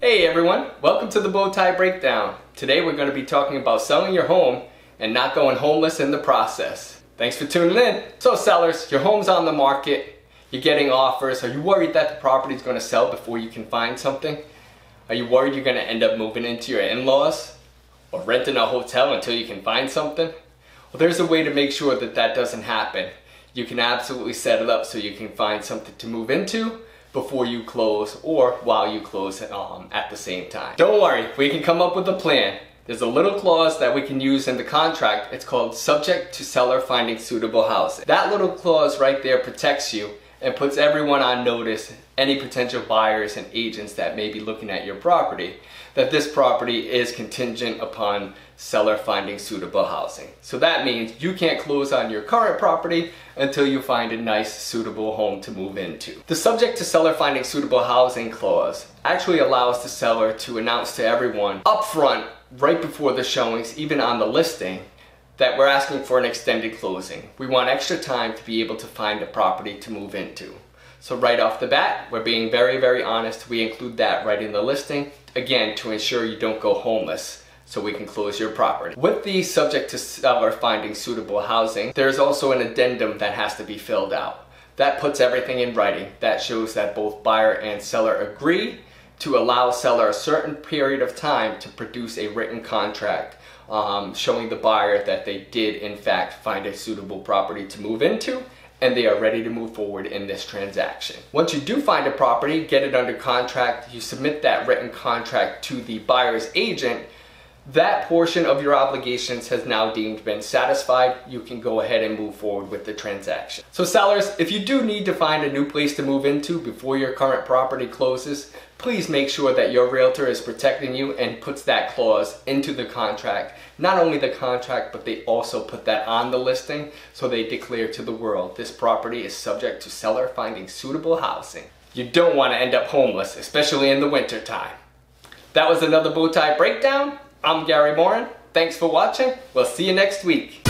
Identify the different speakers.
Speaker 1: Hey everyone, welcome to the Bowtie Breakdown. Today we're going to be talking about selling your home and not going homeless in the process. Thanks for tuning in. So sellers, your home's on the market, you're getting offers. Are you worried that the property is going to sell before you can find something? Are you worried you're going to end up moving into your in-laws or renting a hotel until you can find something? Well, there's a way to make sure that that doesn't happen. You can absolutely set it up so you can find something to move into before you close or while you close at the same time. Don't worry, we can come up with a plan. There's a little clause that we can use in the contract. It's called subject to seller finding suitable housing. That little clause right there protects you and puts everyone on notice, any potential buyers and agents that may be looking at your property, that this property is contingent upon seller finding suitable housing. So that means you can't close on your current property until you find a nice suitable home to move into. The subject to seller finding suitable housing clause actually allows the seller to announce to everyone upfront, right before the showings, even on the listing, that we're asking for an extended closing. We want extra time to be able to find a property to move into. So right off the bat, we're being very, very honest. We include that right in the listing, again, to ensure you don't go homeless, so we can close your property. With the subject to seller finding suitable housing, there's also an addendum that has to be filled out. That puts everything in writing. That shows that both buyer and seller agree to allow seller a certain period of time to produce a written contract showing the buyer that they did in fact find a suitable property to move into and they are ready to move forward in this transaction. Once you do find a property, get it under contract, you submit that written contract to the buyer's agent. That portion of your obligations has now deemed been satisfied. You can go ahead and move forward with the transaction. So sellers, if you do need to find a new place to move into before your current property closes, please make sure that your realtor is protecting you and puts that clause into the contract. Not only the contract, but they also put that on the listing so they declare to the world this property is subject to seller finding suitable housing. You don't want to end up homeless, especially in the winter time. That was another Bowtie Breakdown. I'm Garry Morin. Thanks for watching. We'll see you next week.